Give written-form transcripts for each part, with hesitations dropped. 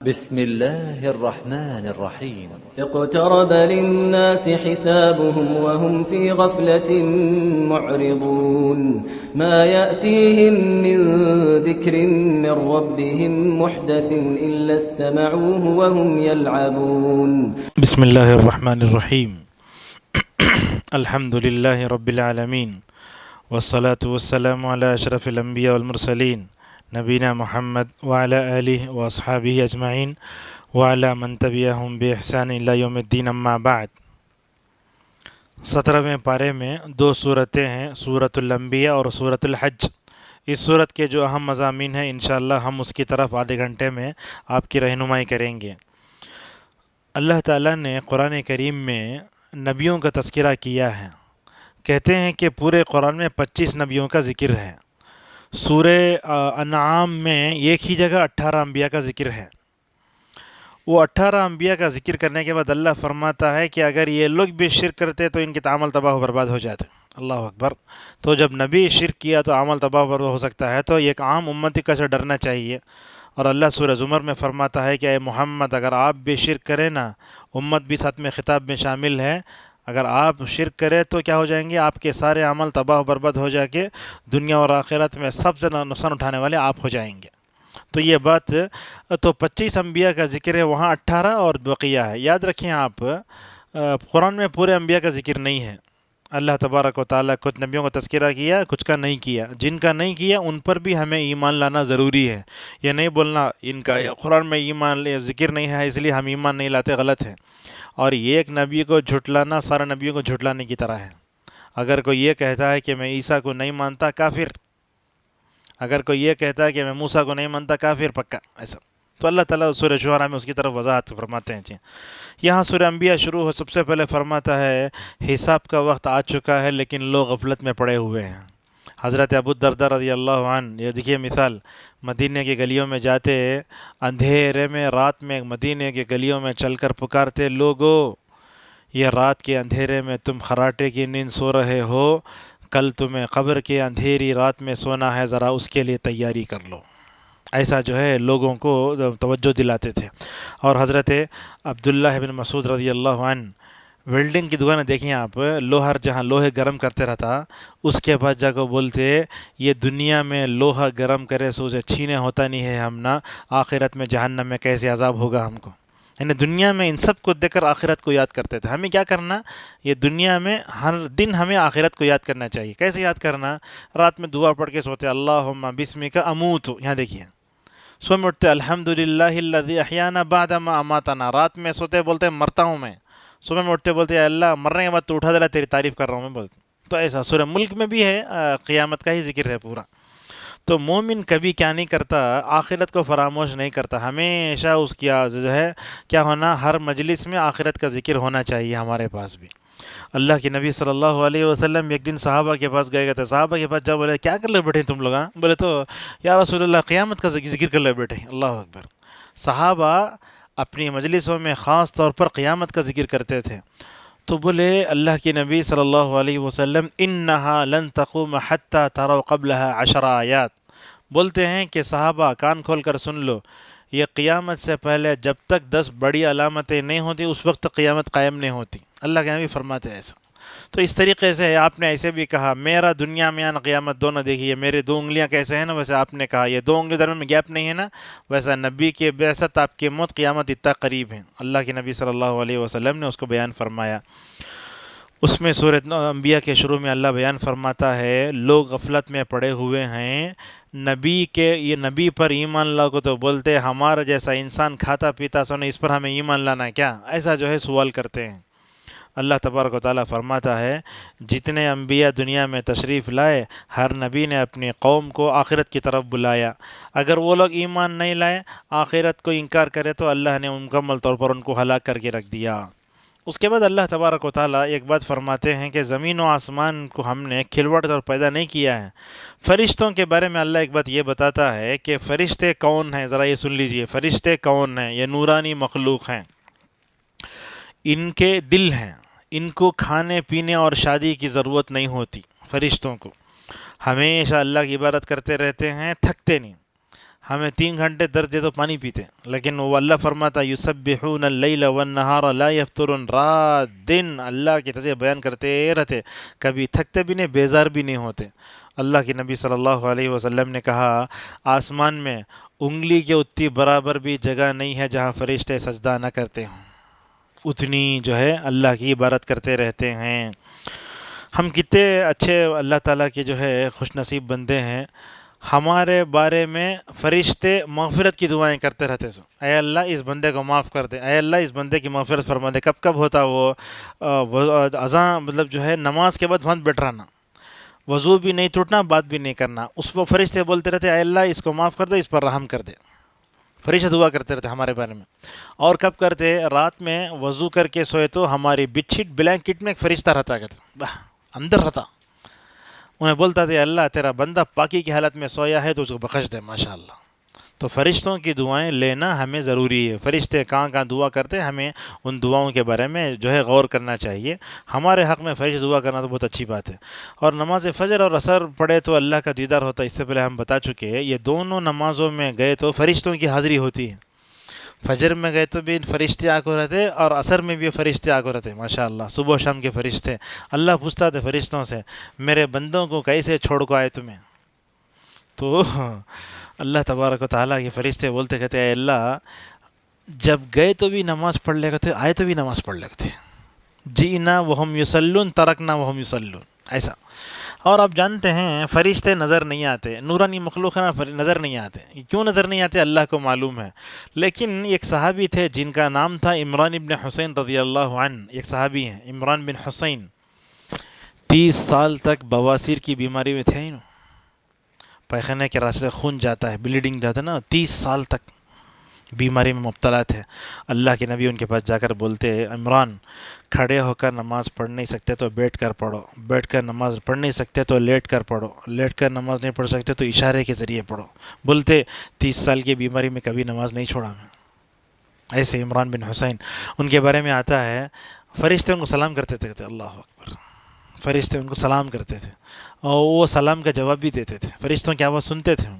بسم الله الرحمن الرحيم اقترب للناس حسابهم وهم في غفلة معرضون ما يأتيهم من ذكر من ربهم محدث إلا استمعوه وهم يلعبون. بسم الله الرحمن الرحيم. الحمد لله رب العالمين والصلاة والسلام على أشرف الأنبياء والمرسلين نبینا محمد وعلى آلہ واصحابہ اجمعین وعلى من تبعہم بإحسان الی یوم الدین اما بعد. 17ویں پارے میں دو صورتیں ہیں، سورۃ الانبیاء اور سورۃ الحج. اس صورت کے جو اہم مضامین ہیں انشاءاللہ ہم اس کی طرف آدھے گھنٹے میں آپ کی رہنمائی کریں گے. اللہ تعالیٰ نے قرآن کریم میں نبیوں کا تذکرہ کیا ہے. کہتے ہیں کہ پورے قرآن میں 25 نبیوں کا ذکر ہے. سورہ انعام میں ایک ہی جگہ 18 انبیاء کا ذکر ہے. وہ 18 انبیاء کا ذکر کرنے کے بعد اللہ فرماتا ہے کہ اگر یہ لوگ بھی شرک کرتے تو ان کے عمل تباہ و برباد ہو جاتے. اللہ اکبر. تو جب نبی شرک کیا تو عمل تباہ و برباد ہو سکتا ہے، تو ایک عام امتی کا سے ڈرنا چاہیے. اور اللہ سورہ زمر میں فرماتا ہے کہ اے محمد اگر آپ بھی شرک کریں نا، امت بھی ساتھ میں خطاب میں شامل ہے، اگر آپ شرک کریں تو کیا ہو جائیں گے؟ آپ کے سارے عمل تباہ و برباد ہو جا کے دنیا اور آخرت میں سب سے نقصان اٹھانے والے آپ ہو جائیں گے. تو یہ بات تو 25 انبیاء کا ذکر ہے، وہاں 18 اور بقیہ ہے. یاد رکھیں آپ، قرآن میں پورے انبیاء کا ذکر نہیں ہے. اللہ تبارک و تعالیٰ کچھ نبیوں کا تذکرہ کیا، کچھ کا نہیں کیا. جن کا نہیں کیا ان پر بھی ہمیں ایمان لانا ضروری ہے. یہ نہیں بولنا ان کا قرآن میں ایمان ذکر نہیں ہے اس لیے ہم ایمان نہیں لاتے، غلط ہے. اور یہ ایک نبی کو جھٹلانا سارے نبیوں کو جھٹلانے کی طرح ہے. اگر کوئی یہ کہتا ہے کہ میں عیسیٰ کو نہیں مانتا، کافر. اگر کوئی یہ کہتا ہے کہ میں موسیٰ کو نہیں مانتا، کافر پکا. ایسا تو اللہ تعالیٰ سورہ شعراء میں اس کی طرف وضاحت فرماتے ہیں. یہاں سورہ انبیاء شروع ہو، سب سے پہلے فرماتا ہے حساب کا وقت آ چکا ہے لیکن لوگ غفلت میں پڑے ہوئے ہیں. حضرت ابو الدرداء رضی اللہ عنہ، یہ دیکھیے مثال، مدینہ کی گلیوں میں جاتے، اندھیرے میں رات میں مدینہ کی گلیوں میں چل کر پکارتے، لوگو یہ رات کے اندھیرے میں تم خراٹے کی نیند سو رہے ہو، کل تمہیں قبر کے اندھیری رات میں سونا ہے، ذرا اس کے لیے تیاری کر لو. ایسا جو ہے لوگوں کو توجہ دلاتے تھے. اور حضرت عبداللہ بن مسعود رضی اللہ عنہ، ویلڈنگ کی دکانیں دیکھیں آپ، لوہر جہاں لوہے گرم کرتے رہتا، اس کے بعد جا کو بولتے یہ دنیا میں لوہا گرم کرے سو اسے چھینے ہوتا نہیں ہے ہم نا، آخرت میں جہنم میں کیسے عذاب ہوگا ہم کو. یعنی دنیا میں ان سب کو دیکھ کر آخرت کو یاد کرتے تھے. ہمیں کیا کرنا؟ یہ دنیا میں ہر دن ہمیں آخرت کو یاد کرنا چاہیے. کیسے یاد کرنا؟ رات میں دعا پڑھ کے سوتے اللہم بسمک اموت، یہاں دیکھیے صبح میں اٹھتے الحمدللہ الذی احیانا بعد ما اماتنا، رات میں سوتے بولتے مرتا ہوں میں، صبح میں اٹھتے بولتے اللہ مرنے کے بعد تو اٹھا دلا، تیری تعریف کر رہا ہوں میں بولتے. تو ایسا سورہ ملک میں بھی ہے، قیامت کا ہی ذکر ہے پورا. تو مومن کبھی کیا نہیں کرتا؟ آخرت کو فراموش نہیں کرتا. ہمیشہ اس کی جو ہے کیا ہونا، ہر مجلس میں آخرت کا ذکر ہونا چاہیے ہمارے پاس بھی. اللہ کے نبی صلی اللہ علیہ وسلم ایک دن صحابہ کے پاس گئے تھے. صحابہ کے پاس جب بولے کیا کر لے بیٹھے تم لوگ؟ بولے تو یا رسول اللہ قیامت کا ذکر کر لے بیٹھے. اللہ اکبر. صحابہ اپنی مجلسوں میں خاص طور پر قیامت کا ذکر کرتے تھے. تو بولے اللہ کے نبی صلی اللہ علیہ وسلم انہا لن تقوم حتی تروا قبلها 10 آیات. بولتے ہیں کہ صحابہ کان کھول کر سن لو، یہ قیامت سے پہلے جب تک 10 بڑی علامتیں نہیں ہوتی اس وقت تک قیامت قائم نہیں ہوتی. اللہ کے نبی فرماتے ہیں ایسا. تو اس طریقے سے آپ نے ایسے بھی کہا میرا دنیا میں آنا قیامت دونوں دیکھیے، میرے 2 انگلیاں کیسے ہیں نا، ویسے آپ نے کہا یہ 2 انگلیوں درمیان میں گیپ نہیں ہے نا، ویسا نبی کے بعثت آپ کی موت قیامت اتنا قریب ہے. اللہ کے نبی صلی اللہ علیہ وسلم نے اس کو بیان فرمایا. اس میں سورۃ انبیاء کے شروع میں اللہ بیان فرماتا ہے لوگ غفلت میں پڑے ہوئے ہیں، یہ نبی پر ایمان لاؤ کو تو بولتے ہمارا جیسا انسان کھاتا پیتا سونا، اس پر ہمیں ایمان لانا کیا؟ ایسا جو ہے سوال کرتے ہیں. اللہ تبارک و تعالیٰ فرماتا ہے جتنے انبیاء دنیا میں تشریف لائے ہر نبی نے اپنی قوم کو آخرت کی طرف بلایا. اگر وہ لوگ ایمان نہیں لائے، آخرت کو انکار کرے تو اللہ نے مکمل طور پر ان کو ہلاک کر کے رکھ دیا. اس کے بعد اللہ تبارک و تعالیٰ ایک بات فرماتے ہیں کہ زمین و آسمان کو ہم نے کھلواڑ طور پیدا نہیں کیا ہے. فرشتوں کے بارے میں اللہ ایک بات یہ بتاتا ہے کہ فرشتے کون ہیں، ذرا یہ سن لیجئے. فرشتے کون ہیں؟ یہ نورانی مخلوق ہیں. ان کے دل ہیں، ان کو کھانے پینے اور شادی کی ضرورت نہیں ہوتی. فرشتوں کو ہمیشہ اللہ کی عبادت کرتے رہتے ہیں، تھکتے نہیں. ہمیں 3 گھنٹے درد دے تو پانی پیتے، لیکن وہ اللہ فرماتا یسبحون اللیل والنہار لا یفترون، رات دن اللہ کی تسبیح بیان کرتے رہتے، کبھی تھکتے بھی نہیں، بیزار بھی نہیں ہوتے۔ اللہ کے نبی صلی اللہ علیہ وسلم نے کہا آسمان میں انگلی کے اتنی برابر بھی جگہ نہیں ہے جہاں فرشتے سجدہ نہ کرتے ہوں، اتنی جو ہے اللہ کی عبادت کرتے رہتے ہیں۔ ہم کتنے اچھے اللہ تعالیٰ کے جو ہے خوش نصیب بندے ہیں، ہمارے بارے میں فرشتے مغفرت کی دعائیں کرتے رہتے سو، اے اللہ اس بندے کو معاف کر دے، اے اللہ اس بندے کی مغفرت فرما دے۔ کب کب ہوتا وہ اذان مطلب جو ہے نماز کے بعد وہاں بیٹھ رہنا، وضو بھی نہیں ٹوٹنا، بات بھی نہیں کرنا، اس پر فرشتے بولتے رہتے اے اللہ اس کو معاف کر دے، اس پر رحم کر دے، فرشتے دعا کرتے رہتے ہمارے بارے میں۔ اور کب کرتے؟ رات میں وضو کر کے سوئے تو ہماری بیڈ شیٹ بلینکٹ میں ایک فرشتہ رہتا کرتا، اندر رہتا، انہیں بولتا تھا اللہ تیرا بندہ پاکی کی حالت میں سویا ہے تو اس کو بخش دے، ماشاءاللہ۔ تو فرشتوں کی دعائیں لینا ہمیں ضروری ہے، فرشتے کہاں کہاں دعا کرتے، ہمیں ان دعاؤں کے بارے میں جو ہے غور کرنا چاہیے۔ ہمارے حق میں فرشتے دعا کرنا تو بہت اچھی بات ہے۔ اور نماز فجر اور عصر پڑھے تو اللہ کا دیدار ہوتا ہے، اس سے پہلے ہم بتا چکے ہیں، یہ دونوں نمازوں میں گئے تو فرشتوں کی حاضری ہوتی ہے۔ فجر میں گئے تو بھی فرشتے آ کو رہتے، اور عصر میں بھی فرشتے آ کو رہتے، ماشاءاللہ، صبح و شام کے فرشتے۔ اللہ پوچھتا تھا فرشتوں سے میرے بندوں کو کیسے چھوڑ کو آئے تمہیں؟ تو اللہ تبارک و تعالیٰ کے فرشتے بولتے کہتے اے اللہ جب گئے تو بھی نماز پڑھ لے کرتے، آئے تو بھی نماز پڑھ لے کرتے، جینا وہم یصلون ترکنا وہم یصلون، ایسا۔ اور آپ جانتے ہیں فرشتے نظر نہیں آتے، نورانی مخلوق ہے نا، نظر نہیں آتے۔ کیوں نظر نہیں آتے اللہ کو معلوم ہے، لیکن ایک صحابی تھے جن کا نام تھا عمران بن حسین رضی اللہ عنہ، ایک صحابی ہیں عمران بن حسین، 30 سال تک بواسیر کی بیماری میں تھے، پیخانے کے راستے خون جاتا ہے، بلیڈنگ جاتا ہے نا، 30 سال تک بیماری میں مبتلا تھے۔ اللہ کے نبی ان کے پاس جا کر بولتے عمران کھڑے ہو کر نماز پڑھ نہیں سکتے تو بیٹھ کر پڑھو، بیٹھ کر نماز پڑھ نہیں سکتے تو لیٹ کر پڑھو، لیٹ کر نماز نہیں پڑھ سکتے تو اشارے کے ذریعے پڑھو۔ بولتے 30 سال کی بیماری میں کبھی نماز نہیں چھوڑا میں۔ ایسے عمران بن حسین، ان کے بارے میں آتا ہے فرشتے ان کو سلام کرتے تھے، اللہ اکبر، فرشتے ان کو سلام کرتے تھے اور وہ سلام کا جواب بھی دیتے تھے، فرشتوں کی آواز سنتے تھے۔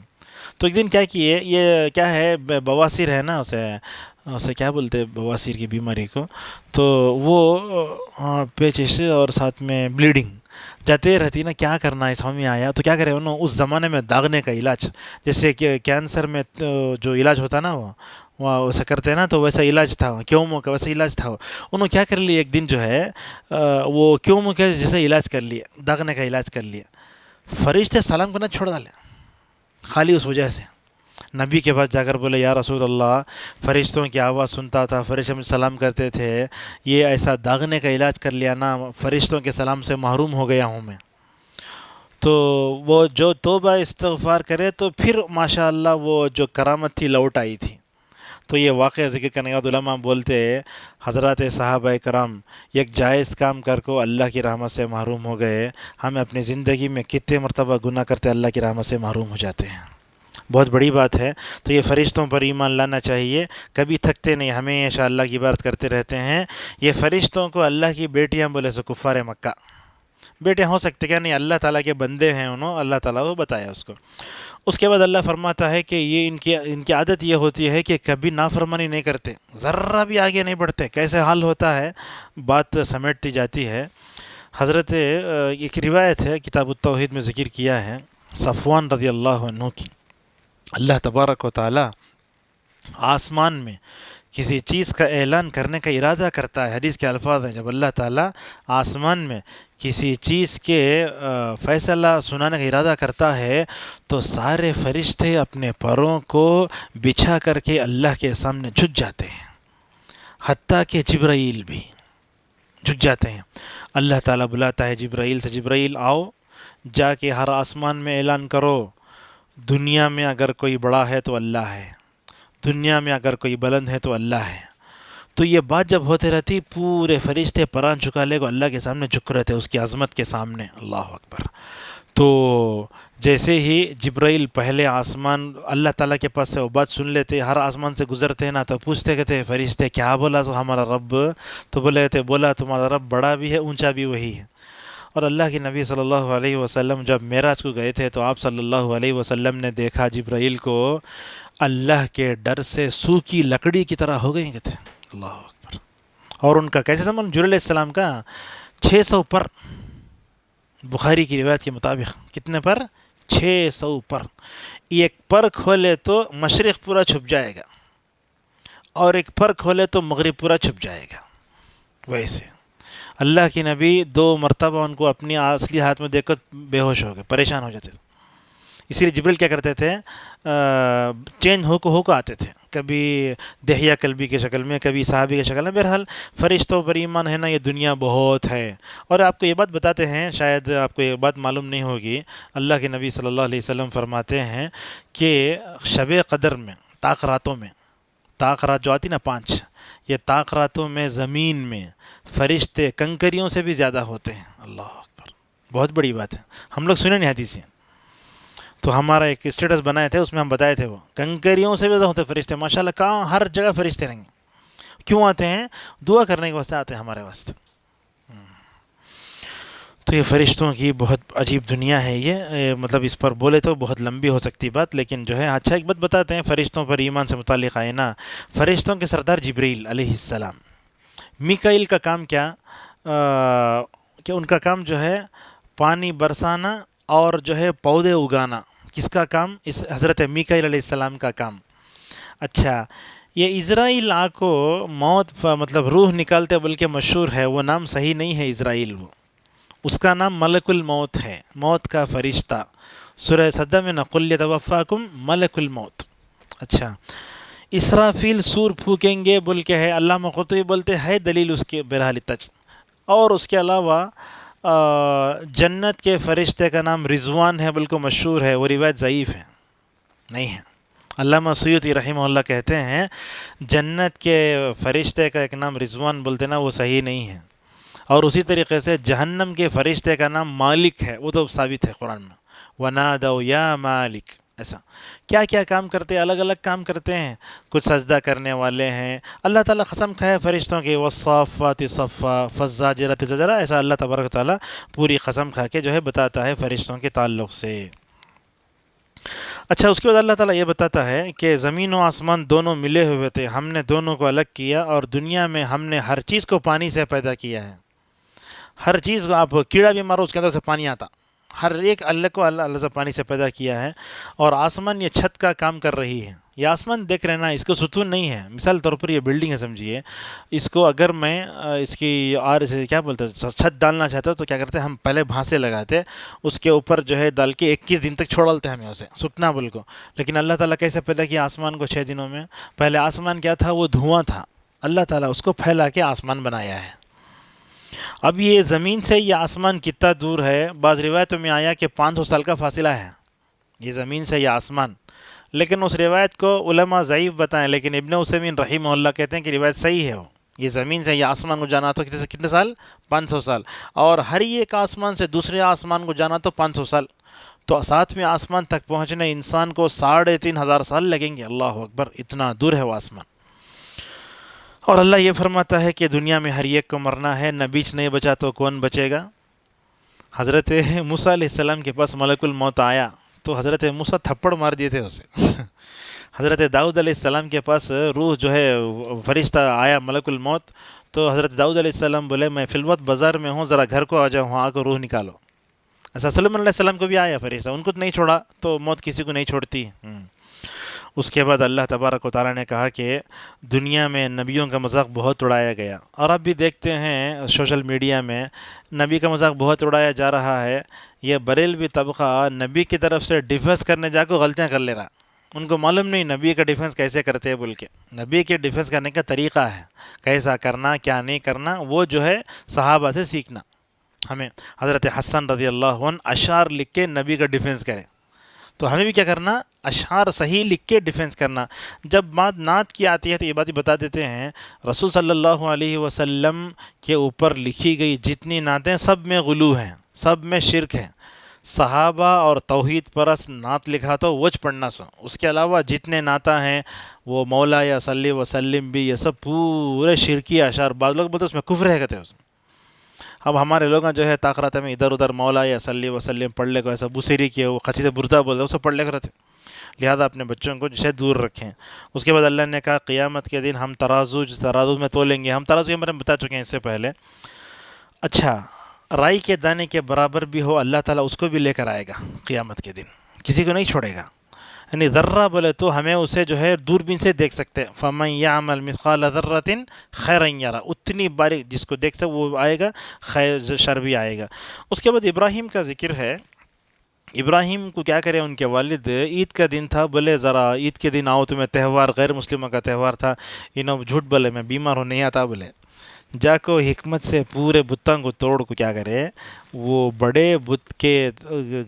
تو ایک دن کیا کیے، یہ کیا ہے بواسیر ہے نا، اسے کیا بولتے بواسیر کی بیماری کو، تو وہ پیچش اور ساتھ میں بلیڈنگ جاتے رہتی نا، کیا کرنا ہے سمجھ میں آیا تو کیا کرے انہوں اس زمانے میں داغنے کا علاج، جیسے کہ کینسر میں جو علاج ہوتا نا وہ ویسا کرتے ہیں نا، تو ویسا علاج تھا، کیومو کا ویسا علاج تھا۔ انہوں کیا کر لیا ایک دن جو ہے وہ کیومو کے جیسے علاج کر لیا، داغنے کا علاج کر لیا، فرشتے سلام کرنا چھوڑ ڈالے خالی اس وجہ سے۔ نبی کے پاس جا کر بولے یا رسول اللہ فرشتوں کی آواز سنتا تھا، فرشتے مجھے سلام کرتے تھے، یہ ایسا داغنے کا علاج کر لیا نا، فرشتوں کے سلام سے محروم ہو گیا ہوں میں۔ تو وہ جو توبہ استغفار کرے تو پھر ماشاءاللہ وہ جو کرامت تھی لوٹ آئی تھی۔ تو یہ واقعہ ذکر کرنے کے بعد علماء بولتے حضرات صحابہ کرام ایک جائز کام کر کو اللہ کی رحمت سے محروم ہو گئے، ہمیں اپنی زندگی میں کتنے مرتبہ گناہ کرتے اللہ کی رحمت سے محروم ہو جاتے ہیں، بہت بڑی بات ہے۔ تو یہ فرشتوں پر ایمان لانا چاہیے، کبھی تھکتے نہیں، ہمیشہ اللہ کی عبادت کرتے رہتے ہیں۔ یہ فرشتوں کو اللہ کی بیٹیاں بولے سو کفار مکہ، بیٹے ہو سکتے کیا نہیں، اللہ تعالیٰ کے بندے ہیں انہوں، اللہ تعالیٰ کو بتایا اس کو۔ اس کے بعد اللہ فرماتا ہے کہ یہ ان کی عادت یہ ہوتی ہے کہ کبھی نافرمانی نہیں کرتے، ذرہ بھی آگے نہیں بڑھتے، کیسے حال ہوتا ہے بات سمیٹتی جاتی ہے۔ حضرت ایک روایت ہے کتاب التوحید میں ذکر کیا ہے صفوان رضی اللہ عنہ کی، اللہ تبارک و تعالی آسمان میں کسی چیز کا اعلان کرنے کا ارادہ کرتا ہے، حدیث کے الفاظ ہیں جب اللہ تعالیٰ آسمان میں کسی چیز کے فیصلہ سنانے کا ارادہ کرتا ہے تو سارے فرشتے اپنے پروں کو بچھا کر کے اللہ کے سامنے جھک جاتے ہیں، حتیٰ کہ جبرائیل بھی جھک جاتے ہیں۔ اللہ تعالیٰ بلاتا ہے جبرائیل سے، جبرائیل آؤ جا کے ہر آسمان میں اعلان کرو دنیا میں اگر کوئی بڑا ہے تو اللہ ہے، دنیا میں اگر کوئی بلند ہے تو اللہ ہے۔ تو یہ بات جب ہوتے رہتی پورے فرشتے پران جھکا لے کو اللہ کے سامنے جھک رہے تھے، اس کی عظمت کے سامنے، اللہ اکبر۔ تو جیسے ہی جبرائیل پہلے آسمان اللہ تعالیٰ کے پاس سے وہ بات سن لیتے، ہر آسمان سے گزرتے نا تو پوچھتے کہتے فرشتے کیا بولا ہمارا رب، تو بولے تھے بولا تمہارا رب بڑا بھی ہے اونچا بھی وہی ہے، اور اللہ کے نبی صلی اللہ علیہ وسلم جب معراج کو گئے تھے تو آپ صلی اللہ علیہ وسلم نے دیکھا جبرائیل کو اللہ کے ڈر سے سوکھی لکڑی کی طرح ہو گئے تھے. اللہ اکبر. اور ان کا کیسے سامان؟ جبرائیل علیہ السلام کا 600 پر، بخاری کی روایت کے مطابق کتنے پر؟ 600 پر. ایک پر کھولے تو مشرق پورا چھپ جائے گا اور ایک پر کھولے تو مغرب پورا چھپ جائے گا. ویسے اللہ کی نبی 2 مرتبہ ان کو اپنی اصلی ہاتھ میں دیکھ کر بے ہوش ہو گئے، پریشان ہو جاتے تھے. اسی لیے جبریل کیا کرتے تھے؟ چینج ہو کو آتے تھے، کبھی دہیا کلبی کی شکل میں، کبھی صحابی کی شکل میں. بہرحال فرشتوں پر ایمان ہے نا، یہ دنیا بہت ہے. اور آپ کو یہ بات بتاتے ہیں، شاید آپ کو یہ بات معلوم نہیں ہوگی، اللہ کے نبی صلی اللہ علیہ وسلم فرماتے ہیں کہ شب قدر میں، طاق راتوں میں، طاق رات جو آتی نا 5، یہ طاق راتوں میں زمین میں فرشتے کنکریوں سے بھی زیادہ ہوتے ہیں. اللہ اکبر. بہت بڑی بات ہے، ہم لوگ سنے نہیں حدیثیں. تو ہمارا ایک اسٹیٹس بنائے تھے، اس میں ہم بتائے تھے وہ کنکریوں سے بھی زیادہ ہوتے فرشتے. ماشاءاللہ کہاں ہر جگہ فرشتے رہیں گے. کیوں آتے ہیں؟ دعا کرنے کے واسطے آتے ہیں ہمارے واسطے. تو یہ فرشتوں کی بہت عجیب دنیا ہے یہ، مطلب اس پر بولے تو بہت لمبی ہو سکتی بات، لیکن جو ہے اچھا ایک بات بتاتے ہیں فرشتوں پر ایمان سے متعلق آئے نا. فرشتوں کے سردار جبریل علیہ السلام، میکائیل کا کام کیا کہ ان کا کام جو ہے پانی برسانا اور جو ہے پودے اگانا. کس کا کام؟ اس حضرت میکائیل علیہ السلام کا کام. اچھا، یہ اسرائیل کو موت مطلب روح نکالتے بلکہ مشہور ہے، وہ نام صحیح نہیں ہے اسرائیل، وہ اس کا نام ملک الموت ہے، موت کا فرشتہ. سورہ سجدہ میں قل یتوفاکم ملک الموت. اچھا، اسرافیل سور پھونکیں گے بول کے ہے، علامہ قرطبی بولتے ہے دلیل اس کے بہرحال تچ. اور اس کے علاوہ جنت کے فرشتے کا نام رضوان ہے بلکہ مشہور ہے، وہ روایت ضعیف ہے، نہیں ہے. علامہ سیوطی رحمہ اللہ کہتے ہیں جنت کے فرشتے کا ایک نام رضوان بولتے نا، وہ صحیح نہیں ہے. اور اسی طریقے سے جہنم کے فرشتے کا نام مالک ہے، وہ تو ثابت ہے قرآن میں، وَنَادَوْا يَا مالک. ایسا کیا کیا کام کرتے ہیں، الگ الگ کام کرتے ہیں. کچھ سجدہ کرنے والے ہیں. اللہ تعالیٰ قسم کھائے فرشتوں کی، وَالصَّافَّاتِ صَفًّا فَالزَّاجِرَاتِ زَجْرًا. ایسا اللہ تبارک و تعالیٰ پوری قسم کھا کے جو ہے بتاتا ہے فرشتوں کے تعلق سے. اچھا، اس کے بعد اللہ تعالیٰ یہ بتاتا ہے کہ زمین و آسمان دونوں ملے ہوئے تھے، ہم نے دونوں کو الگ کیا، اور دنیا میں ہم نے ہر چیز کو پانی سے پیدا کیا ہے. ہر چیز، آپ کیڑا بھی مارو اس کے اندر سے پانی آتا، ہر ایک اللہ کو اللہ سے پانی سے پیدا کیا ہے. اور آسمان یہ چھت کا کام کر رہی ہے. یہ آسمان دیکھ رہے نا، اس کو ستون نہیں ہے. مثال طور پر یہ بلڈنگ ہے سمجھیے، اس کو اگر میں اس کی کیا بولتے ہیں چھت ڈالنا چاہتے ہو تو کیا کرتے ہیں ہم؟ پہلے بھانسے لگاتے، اس کے اوپر جو ہے ڈال کے 21 دن تک چھوڑ ڈالتے ہمیں اسے سکنا بول کو. لیکن اللہ تعالیٰ کیسے پیدا کیا آسمان کو 6 دنوں میں؟ پہلے آسمان کیا تھا؟ وہ دھواں تھا، اللہ تعالیٰ اس کو پھیلا کے آسمان بنایا ہے. اب یہ زمین سے یہ آسمان کتنا دور ہے؟ بعض روایتوں میں آیا کہ 500 سال کا فاصلہ ہے یہ زمین سے یہ آسمان. لیکن اس روایت کو علماء ضعیف بتائیں، لیکن ابن عثیمین رحمہ اللہ کہتے ہیں کہ روایت صحیح ہے. وہ یہ زمین سے یہ آسمان کو جانا تو کتنے سال؟ 500 سال. اور ہر ایک آسمان سے دوسرے آسمان کو جانا تو 500 سال. تو 7ویں آسمان تک پہنچنے انسان کو 3500 سال لگیں گے. اللہ اکبر، اتنا دور ہے وہ آسمان. اور اللہ یہ فرماتا ہے کہ دنیا میں ہر ایک کو مرنا ہے، نہ بیچ نہیں بچا تو کون بچے گا. حضرت موسیٰ علیہ السلام کے پاس ملک الموت آیا تو حضرت موسیٰ تھپڑ مار دیے تھے اسے. حضرت داؤد علیہ السلام کے پاس روح جو ہے فرشتہ آیا ملک الموت، تو حضرت داؤد علیہ السلام بولے میں فی الوقت بازار میں ہوں، ذرا گھر کو آ جاؤ، وہاں آ کر روح نکالو. ایسا سلیمان علیہ السلام کو بھی آیا فرشتہ، ان کو نہیں چھوڑا تو موت کسی کو نہیں چھوڑتی. اس کے بعد اللہ تبارک و تعالیٰ نے کہا کہ دنیا میں نبیوں کا مذاق بہت اڑایا گیا، اور اب بھی دیکھتے ہیں سوشل میڈیا میں نبی کا مذاق بہت اڑایا جا رہا ہے. یہ بریلوی طبقہ نبی کی طرف سے ڈیفینس کرنے جا کے غلطیاں کر لے رہا. ان کو معلوم نہیں نبی کا ڈیفینس کیسے کرتے ہیں بول کے. نبی کے ڈیفینس کرنے کا طریقہ ہے، کیسا کرنا کیا نہیں کرنا، وہ جو ہے صحابہ سے سیکھنا. ہمیں حضرت حسن رضی اللہ عنہ اشعار لکھ کے نبی کا ڈیفینس کریں، تو ہمیں بھی کیا کرنا؟ اشعار صحیح لکھ کے ڈیفینس کرنا. جب بات نعت کی آتی ہے تو یہ بات بتا دیتے ہیں، رسول صلی اللہ علیہ وسلم کے اوپر لکھی گئی جتنی نعتیں سب میں غلو ہیں، سب میں شرک ہے. صحابہ اور توحید پرست نعت لکھا تو وجھ پڑھنا سو. اس کے علاوہ جتنے نعتیں ہیں وہ مولا یا صلی وسلم بھی، یہ سب پورے شرکی اشعار. بعض لوگ بولتے اس میں کفر ہے، کہتے ہیں اس میں. اب ہمارے لوگ جو ہے طاقت میں ادھر ادھر مولا یا صلی وسلم پڑھ لے کو ایسا بوسیری کیا وہ قصیدہ بردہ بولتے اسے پڑھ لے کر رہتے، لہٰذا اپنے بچوں کو جسے دور رکھیں۔ اس کے بعد اللہ نے کہا قیامت کے دن ہم ترازو میں تولیں گے، ہم ترازو کے بارے میں بتا چکے ہیں اس سے پہلے۔ اچھا، رائی کے دانے کے برابر بھی ہو اللہ تعالیٰ اس کو بھی لے کر آئے گا قیامت کے دن، کسی کو نہیں چھوڑے گا، یعنی ذرہ بولے تو ہمیں اسے جو ہے دوربین سے دیکھ سکتے ہیں، فَمَن يَعْمَلْ مِثْقَالَ ذَرَّةٍ خَيْرًا يَرَهُ، اتنی باریک جس کو دیکھ سکتے وہ آئے گا، خیر شر بھی آئے گا۔ اس کے بعد ابراہیم کا ذکر ہے۔ ابراہیم کو کیا کرے، ان کے والد عید کا دن تھا، بولے ذرا عید کے دن آؤ تمہیں تہوار، غیر مسلموں کا تہوار تھا، انہوں جھوٹ بولے میں بیمار ہوں نہیں آتا، بولے جا کو حکمت سے پورے بتوں کو توڑ کو کیا کرے، وہ بڑے بت کے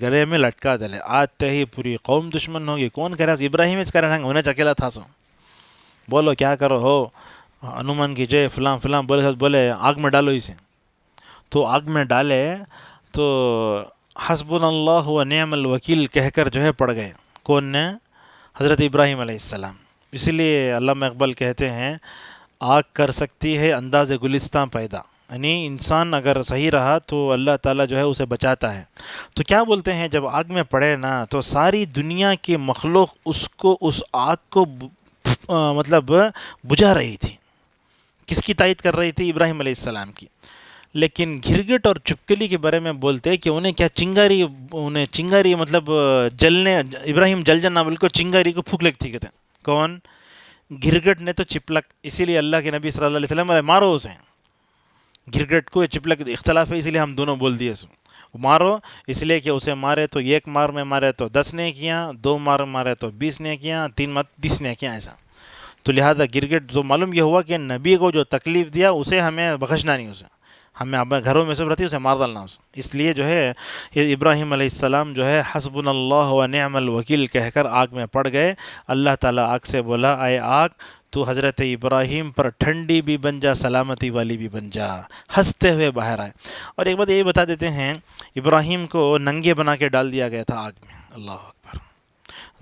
گلے میں لٹکا دلے، آتے ہی پوری قوم دشمن ہوگی، کون کرے، ابراہیم اس کرے انہیں چکیلا تھا سو، بولو کیا کرو ہو، ہنومان کی جے فلاں فلاں بولے آگ میں ڈالو اسے، تو آگ میں ڈالے تو حسبنا اللہ و نعم الوکیل کہہ کر جو ہے پڑ گئے، کون نے، حضرت ابراہیم علیہ السلام۔ اسی لیے علامہ اقبال کہتے ہیں آگ کر سکتی ہے انداز گلستان پیدا، یعنی انسان اگر صحیح رہا تو اللہ تعالیٰ جو ہے اسے بچاتا ہے۔ تو کیا بولتے ہیں جب آگ میں پڑے نا تو ساری دنیا کی مخلوق اس آگ کو مطلب بجھا رہی تھی، کس کی تائید کر رہی تھی، ابراہیم علیہ السلام کی۔ لیکن گھرگٹ اور چپکلی کے بارے میں بولتے کہ انہیں کیا چنگاری مطلب جلنے، ابراہیم جل جانا بول کو چنگاری کو پھونک لگتی کہتے ہیں، کون، گھرگٹ نے تو چپلک، اسی لیے اللہ کے نبی صلی اللہ علیہ وسلم مارو اسے، گھرگٹ کو چپلک اختلاف ہے، اسی لیے ہم دونوں بول دیے مارو، اس لیے کہ اسے مارے تو ایک مار میں مارے تو 10 نے کیا، 2 مار مارے تو 20 نے کیا، 3 مار 30 نے کیا، ایسا۔ تو لہذا گھرگٹ تو معلوم یہ ہوا کہ نبی کو جو تکلیف دیا اسے ہمیں بخشنا نہیں، اسے ہمیں اپنے گھروں میں سب رہتی اسے مار ڈالنا اس لیے جو ہے ابراہیم علیہ السلام جو ہے حسبنا اللہ و نعم الوکیل کہہ کر آگ میں پڑ گئے۔ اللہ تعالیٰ آگ سے بولا اے آگ تو حضرت ابراہیم پر ٹھنڈی بھی بن جا، سلامتی والی بھی بن جا، ہنستے ہوئے باہر آئے۔ اور ایک بات یہ بتا دیتے ہیں، ابراہیم کو ننگے بنا کے ڈال دیا گیا تھا آگ میں، اللہ اکبر،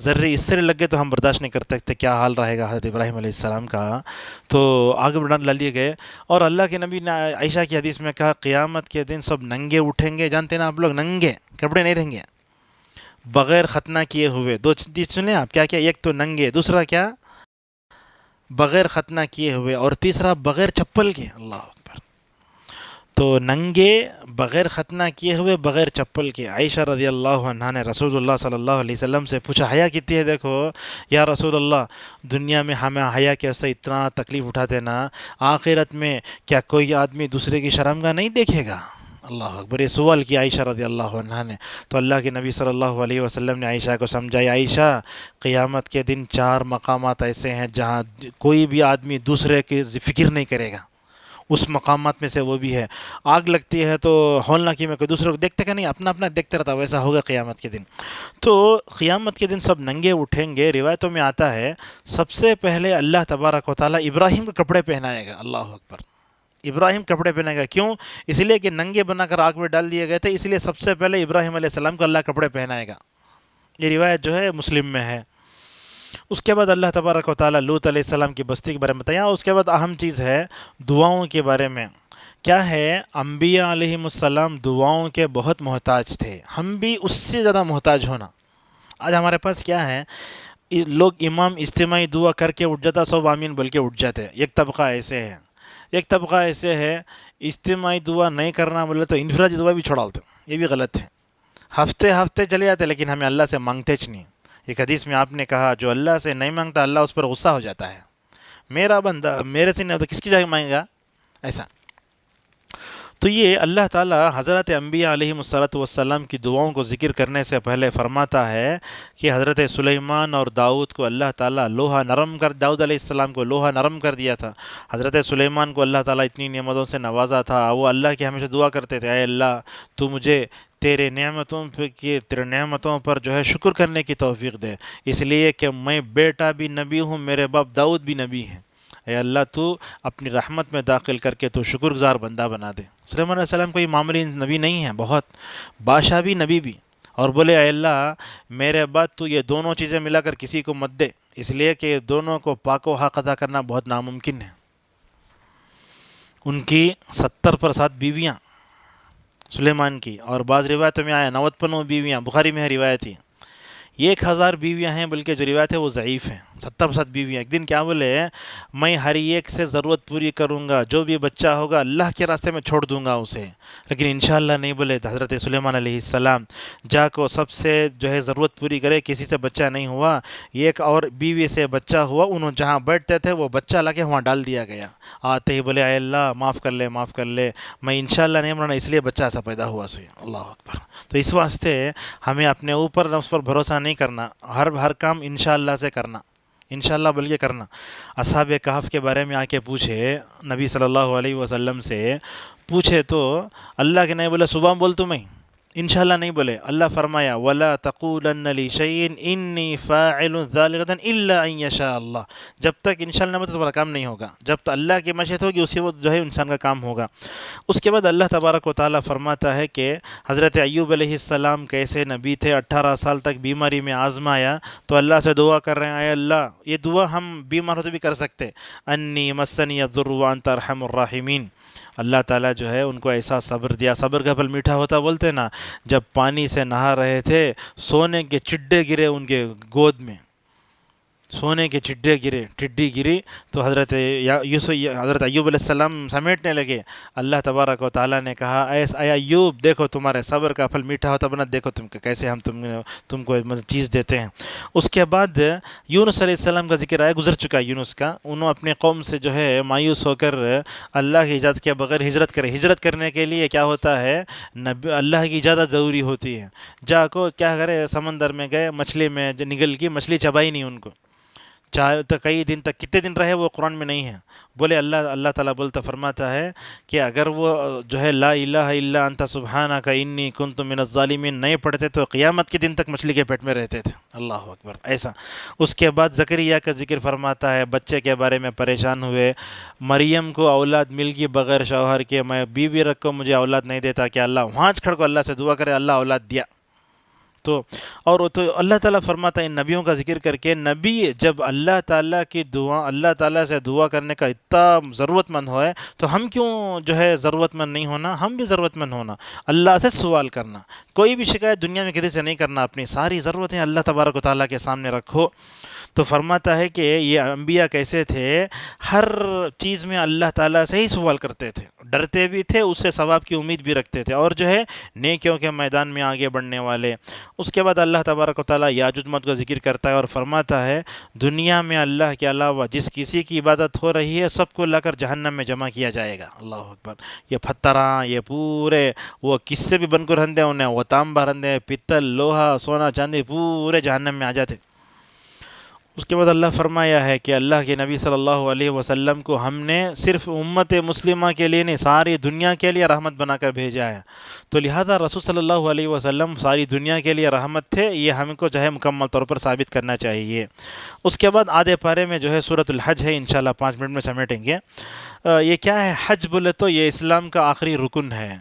ذرے اس طرح لگ گئے تو ہم برداشت نہیں کر سکتے، کیا حال رہے گا حضرت ابراہیم علیہ السلام کا۔ تو آگ میں ڈال دیے گئے، اور اللہ کے نبی نے عائشہ کی حدیث میں کہا قیامت کے دن سب ننگے اٹھیں گے، جانتے ہیں نا آپ لوگ، ننگے کپڑے نہیں رہیں گے، بغیر ختنہ کیے ہوئے، 2 چیز سنیں آپ، کیا کیا، ایک تو ننگے، دوسرا کیا، بغیر ختنہ کیے ہوئے، اور تیسرا بغیر چپل کے، اللہ اکبر۔ تو ننگے، بغیر ختنہ کیے ہوئے، بغیر چپل کے۔ عائشہ رضی اللہ عنہا نے رسول اللہ صلی اللہ علیہ وسلم سے پوچھا حیا کتنی ہے، دیکھو یا رسول اللہ دنیا میں ہمیں حیا کیسے اتنا تکلیف اٹھاتے نا، آخرت میں کیا کوئی آدمی دوسرے کی شرمگاہ نہیں دیکھے گا، اللہ اکبر، یہ سوال کیا عائشہ رضی اللہ عنہا نے۔ تو اللہ کے نبی صلی اللہ علیہ وسلم نے عائشہ کو سمجھایا، عائشہ قیامت کے دن 4 مقامات ایسے ہیں جہاں کوئی بھی آدمی دوسرے کی فکر نہیں کرے گا، اس مقامات میں سے وہ بھی ہے۔ آگ لگتی ہے تو ہولناکی میں کوئی دوسرے کو دیکھتے کا نہیں، اپنا اپنا دیکھتے رہتا، ویسا ہوگا قیامت کے دن۔ تو قیامت کے دن سب ننگے اٹھیں گے، روایتوں میں آتا ہے سب سے پہلے اللہ تبارک و تعالیٰ ابراہیم کو کپڑے پہنائے گا، اللہ اکبر، ابراہیم کپڑے پہنائے گا، کیوں، اس لیے کہ ننگے بنا کر آگ میں ڈال دیے گئے تھے، اس لیے سب سے پہلے ابراہیم علیہ السلام کو اللہ کپڑے پہنائے گا، یہ روایت جو ہے مسلم میں ہے۔ اس کے بعد اللہ تبارک و تعالیٰ لوط علیہ السلام کی بستی کے بارے میں بتایا۔ اس کے بعد اہم چیز ہے دعاؤں کے بارے میں، کیا ہے، انبیاء علیہ السلام دعاؤں کے بہت محتاج تھے، ہم بھی اس سے زیادہ محتاج ہونا۔ آج ہمارے پاس کیا ہے، لوگ امام اجتماعی دعا کر کے اٹھ جاتا، سب آمین بول کے اٹھ جاتے، ایک طبقہ ایسے ہے، ایک طبقہ ایسے ہے اجتماعی دعا نہیں کرنا بولے تو انفرادی دعا بھی چھوڑالتے، یہ بھی غلط ہے، ہفتے چلے جاتے لیکن ہمیں اللہ سے مانگتے نہیں۔ ایک حدیث میں آپ نے کہا جو اللہ سے نہیں مانگتا اللہ اس پر غصہ ہو جاتا ہے، میرا بندہ میرے سے نہیں ہوتا کس کی جگہ مانگے گا، ایسا۔ تو یہ اللہ تعالیٰ حضرت انبیاء علیہ السلام کی دعاؤں کو ذکر کرنے سے پہلے فرماتا ہے کہ حضرت سلیمان اور داؤد کو اللہ تعالیٰ داؤد علیہ السلام کو لوہا نرم کر دیا تھا، حضرت سلیمان کو اللہ تعالیٰ اتنی نعمتوں سے نوازا تھا، وہ اللہ کی ہمیشہ دعا کرتے تھے، اے اللہ تو مجھے تیرے نعمتوں پر جو ہے شکر کرنے کی توفیق دے، اس لیے کہ میں بیٹا بھی نبی ہوں، میرے باپ داؤد بھی نبی ہیں، اے اللہ تو اپنی رحمت میں داخل کر کے تو شکر گزار بندہ بنا دے۔ سلیمان علیہ السلام کوئی معمولی نبی نہیں ہے، بہت بادشاہ بھی نبی بھی، اور بولے اے اللہ میرے بعد تو یہ دونوں چیزیں ملا کر کسی کو مت دے، اس لیے کہ یہ دونوں کو پاک و حق ادا کرنا بہت ناممکن ہے۔ ان کی 70% بیویاں، سلیمان کی، اور بعض روایتوں میں آیا 99 بیویاں، بخاری میں ہے روایت ہی 1000 بیویاں ہیں، بلکہ جو روایت ہے وہ ضعیف ہیں، 70% بیویاں۔ ایک دن کیا بولے، میں ہر ایک سے ضرورت پوری کروں گا، جو بھی بچہ ہوگا اللہ کے راستے میں چھوڑ دوں گا اسے، لیکن انشاءاللہ نہیں بولے۔ حضرت سلیمان علیہ السلام جا کو سب سے جو ہے ضرورت پوری کرے، کسی سے بچہ نہیں ہوا، ایک اور بیوی سے بچہ ہوا، انہوں جہاں بیٹھتے تھے وہ بچہ لا کے وہاں ڈال دیا گیا، آتے ہی بولے اے اللہ معاف کر لے، معاف کر لے، میں انشاءاللہ نہیں بنانا، اس لیے بچہ ایسا پیدا ہوا سے۔ اللہ اکبر۔ تو اس واسطے ہمیں اپنے اوپر اس پر بھروسہ نہیں کرنا، ہر کام انشاءاللہ سے کرنا، انشاءاللہ بول کے کرنا۔ اصحاب کہف کے بارے میں آ کے پوچھے نبی صلی اللہ علیہ وسلم سے، پوچھے تو اللہ کے نہیں بولے صبح بول تو میں انشاءاللہ نہیں بولے، اللہ فرمایا وَلَا تَقُولَنَّ لِشَيْءٍ إِنِّي فَاعِلٌ ذَلِكَ إِلَّا أَن يَشَاءَ اللَّهُ، جب تک انشاءاللہ نہیں بولے تو تمہارا کام نہیں ہوگا، جب تک اللہ کی مشیت ہوگی اسی وقت جو ہے انسان کا کام ہوگا۔ اس کے بعد اللہ تبارک و تعالیٰ فرماتا ہے کہ حضرت ایوب علیہ السلام کیسے نبی تھے، 18 سال تک بیماری میں آزمایا، تو اللہ سے دعا کر رہے ہیں اے اللہ، یہ دعا ہم بیمار ہوتے بھی کر سکتے، انی مسنی الضر وانت ارحم الراحمین۔ اللہ تعالیٰ جو ہے ان کو ایسا صبر دیا، صبر کا پھل میٹھا ہوتا بولتے نا، جب پانی سے نہا رہے تھے سونے کے چڈے گرے ان کے گود میں، سونے کے ٹڈی گری، تو حضرت ایوب علیہ السلام سمیٹنے لگے۔ اللہ تبارک و تعالیٰ نے کہا اے ایوب دیکھو تمہارے صبر کا پھل میٹھا ہوتا بنا، دیکھو کیسے ہم تم کو چیز دیتے ہیں۔ اس کے بعد یونس علیہ السلام کا ذکر آیا، گزر چکا یونس کا، انہوں اپنے قوم سے جو ہے مایوس ہو کر اللہ کی اجازت کے بغیر ہجرت کرنے کے لیے کیا ہوتا ہے، اللہ کی اجازت ضروری ہوتی ہے۔ جا کو کیا کرے، سمندر میں گئے، مچھلی میں نگل کی، مچھلی چبائی نہیں ان کو، تو کئی دن تک، کتنے دن رہے وہ قرآن میں نہیں ہے، بولے اللہ تعالیٰ بولتا فرماتا ہے کہ اگر وہ جو ہے لا الہ الا انت سبحانک انی کنت من الظالمین نہیں پڑھتے تو قیامت کے دن تک مچھلی کے پیٹ میں رہتے تھے۔ اللہ اکبر، ایسا۔ اس کے بعد زکریا کا ذکر فرماتا ہے، بچے کے بارے میں پریشان ہوئے، مریم کو اولاد مل گئی بغیر شوہر کے، میں بیوی رکھو مجھے اولاد نہیں دیتا، کہ اللہ وہاں کھڑ کو اللہ سے دعا کرے، اللہ اولاد دیا۔ تو اللہ تعالیٰ فرماتا ہے ان نبیوں کا ذکر کر کے، نبی جب اللہ تعالیٰ کی دعا، اللہ تعالیٰ سے دعا کرنے کا اتنا ضرورت مند ہوئے تو ہم کیوں جو ہے ضرورت مند نہیں ہونا، ہم بھی ضرورت مند ہونا، اللہ سے سوال کرنا، کوئی بھی شکایت دنیا میں کسی سے نہیں کرنا، اپنی ساری ضرورتیں اللہ تبارک و تعالیٰ کے سامنے رکھو۔ تو فرماتا ہے کہ یہ انبیاء کیسے تھے، ہر چیز میں اللہ تعالیٰ سے ہی سوال کرتے تھے، ڈرتے بھی تھے، اس سے ثواب کی امید بھی رکھتے تھے، اور جو ہے نیکیوں کے میدان میں آگے بڑھنے والے۔ اس کے بعد اللہ تبارک و تعالیٰ یاجوج ماجوج کا ذکر کرتا ہے اور فرماتا ہے دنیا میں اللہ کے علاوہ جس کسی کی عبادت ہو رہی ہے سب کو لا کر جہنم میں جمع کیا جائے گا۔ اللہ اکبر۔ یہ پتھراں، یہ پورے وہ کس سے بھی بن کر رہندے انہیں، وہ تانبا رہندے، پتل، لوہا، سونا، چاندی، پورے جہنم میں آ جاتے۔ اس کے بعد اللہ فرمایا ہے کہ اللہ کے نبی صلی اللہ علیہ وسلم کو ہم نے صرف امت مسلمہ کے لیے نہیں، ساری دنیا کے لیے رحمت بنا کر بھیجا ہے، تو لہذا رسول صلی اللہ علیہ وسلم ساری دنیا کے لیے رحمت تھے، یہ ہم کو جو ہے مکمل طور پر ثابت کرنا چاہیے۔ اس کے بعد آدھے پارے میں جو ہے سورۃ الحج ہے، انشاءاللہ 5 منٹ میں سمیٹیں گے۔ یہ کیا ہے حج بولے تو یہ اسلام کا آخری رکن ہے،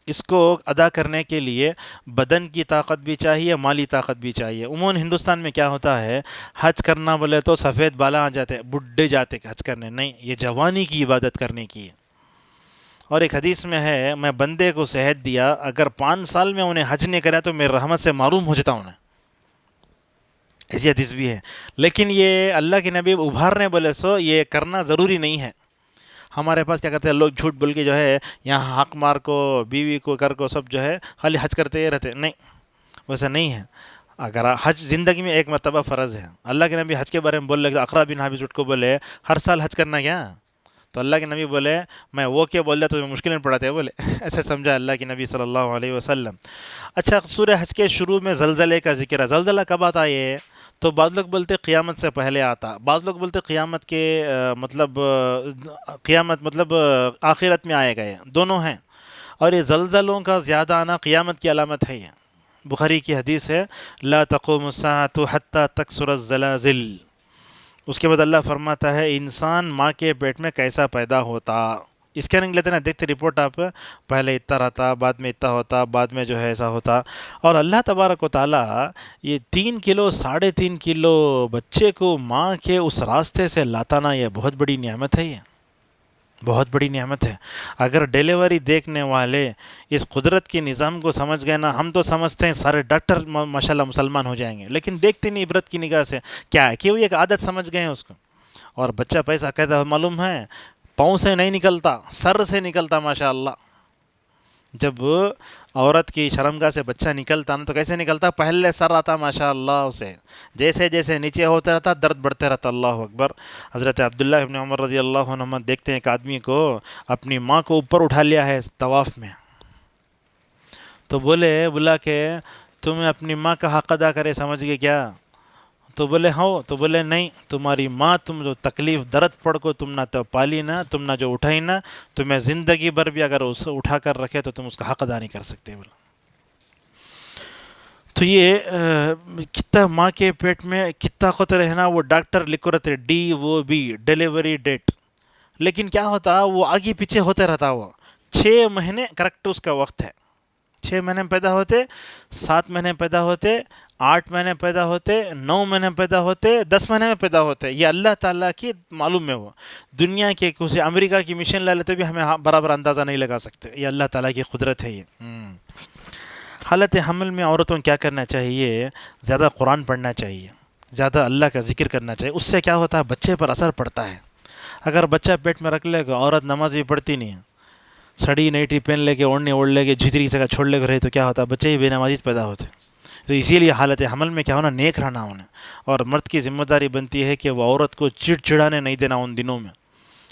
اس کو ادا کرنے کے لیے بدن کی طاقت بھی چاہیے، مالی طاقت بھی چاہیے۔ عموماً ہندوستان میں کیا ہوتا ہے، حج کرنا بولے تو سفید بالا آ جاتے، بڈھے جاتے حج کرنے، نہیں، یہ جوانی کی عبادت کرنے کی ہے۔ اور ایک حدیث میں ہے، میں بندے کو صحت دیا، اگر 5 سال میں انہیں حج نہیں کرا تو میرے رحمت سے معروم ہو جاتا انہیں، ایسی حدیث بھی ہے۔ لیکن یہ اللہ کے نبی ابھارنے بولے سو یہ کرنا ضروری نہیں ہے۔ ہمارے پاس کیا کرتے ہیں لوگ، جھوٹ بول کے جو ہے یہاں حق مار کو، بیوی کو، کر کو، سب جو ہے خالی حج کرتے رہتے، نہیں، ویسا نہیں ہے۔ اگر حج زندگی میں ایک مرتبہ فرض ہے، اللہ کے نبی حج کے بارے میں بول لگے، اقرا بن حابس اٹھ کو بولے ہر سال حج کرنا کیا، تو اللہ کے نبی بولے میں وہ کیا بول رہا تو مشکل نہیں پڑاتے بولے، ایسے سمجھا اللہ کے نبی صلی اللہ علیہ وسلم۔ اچھا، سورہ حج کے شروع میں زلزلے کا ذکر ہے، زلزلہ کب آتا ہے، تو بعض لوگ بولتے قیامت سے پہلے آتا، بعض لوگ بولتے قیامت کے قیامت مطلب آخرت میں آئے گئے، دونوں ہیں، اور یہ زلزلوں کا زیادہ آنا قیامت کی علامت ہے۔ یہ بخاری کی حدیث ہے، لا تقوم الساعة حتى تكثر الزلازل۔ اس کے بعد اللہ فرماتا ہے انسان ماں کے پیٹ میں کیسا پیدا ہوتا، اسکیننگ لیتے نا، دیکھتے رپورٹ آپ، پہلے اتنا رہتا، بعد میں اتنا ہوتا، بعد میں جو ہے ایسا ہوتا، اور اللہ تبارک و تعالیٰ یہ 3 کلو 3.5 کلو بچے کو ماں کے اس راستے سے لاتا نا، یہ بہت بڑی نعمت ہے، یہ بہت بڑی نعمت ہے۔ اگر ڈیلیوری دیکھنے والے اس قدرت کے نظام کو سمجھ گئے نا، ہم تو سمجھتے ہیں سارے ڈاکٹر ماشاءاللہ مسلمان ہو جائیں گے، لیکن دیکھتے نہیں عبرت کی نگاہ سے کیا ہے کہ وہ ایک عادت سمجھ گئے ہیں اس کو۔ اور بچہ پیسہ قاعدہ معلوم ہے پاؤں سے نہیں نکلتا، سر سے نکلتا ماشاءاللہ۔ جب عورت کی شرمگاہ سے بچہ نکلتا نا تو کیسے نکلتا؟ پہلے سر آتا ماشاءاللہ اسے، جیسے جیسے نیچے ہوتا رہتا درد بڑھتے رہتا۔ اللہ اکبر۔ حضرت عبداللہ ابن عمر رضی اللہ عنہما دیکھتے ہیں ایک آدمی کو اپنی ماں کو اوپر اٹھا لیا ہے طواف میں، تو بولا کہ تمہیں اپنی ماں کا حق ادا کرے سمجھ گئے کیا؟ تو بولے ہو، تو بولے نہیں، تمہاری ماں تم جو تکلیف درد پڑ کو تم نہ تو پالی نا، تم نہ جو اٹھائی نا، تمہیں زندگی بھر بھی اگر اسے اٹھا کر رکھے تو تم اس کا حق ادا نہیں کر سکتے۔ بولا تو یہ کتنا ماں کے پیٹ میں کتنا خط رہنا، وہ ڈاکٹر لکھ رہتے DOB ڈیلیوری ڈیٹ، لیکن کیا ہوتا وہ آگے پیچھے ہوتے رہتا۔ وہ 6 مہینے کریکٹ اس کا وقت ہے، 6 مہینے پیدا ہوتے، 7 مہینے پیدا ہوتے، 8 مہینے پیدا ہوتے، 9 مہینے پیدا ہوتے، 10 مہینے میں پیدا ہوتے۔ یہ اللہ تعالیٰ کی معلوم ہے، وہ دنیا کے کسی امریکہ کی مشین لے لیتے بھی ہمیں برابر اندازہ نہیں لگا سکتے۔ یہ اللہ تعالیٰ کی قدرت ہے۔ یہ حالت حمل میں عورتوں کیا کرنا چاہیے؟ زیادہ قرآن پڑھنا چاہیے، زیادہ اللہ کا ذکر کرنا چاہیے۔ اس سے کیا ہوتا ہے؟ بچے پر اثر پڑتا ہے۔ اگر بچہ پیٹ میں رکھ لے گا، عورت نماز بھی پڑھتی نہیں ہے، سڑی نیٹی پہن لے کے اوڑھنے اوڑھ لے کے جھتری سے چھوڑ لے کے رہے تو کیا ہوتا ہے؟ بچے ہی بے نمازی پیدا ہوتے۔ تو اسی لیے حالت حمل میں کیا ہونا؟ نیک رہنا انہیں، اور مرد کی ذمہ داری بنتی ہے کہ وہ عورت کو چڑچڑانے نہیں دینا ان دنوں میں،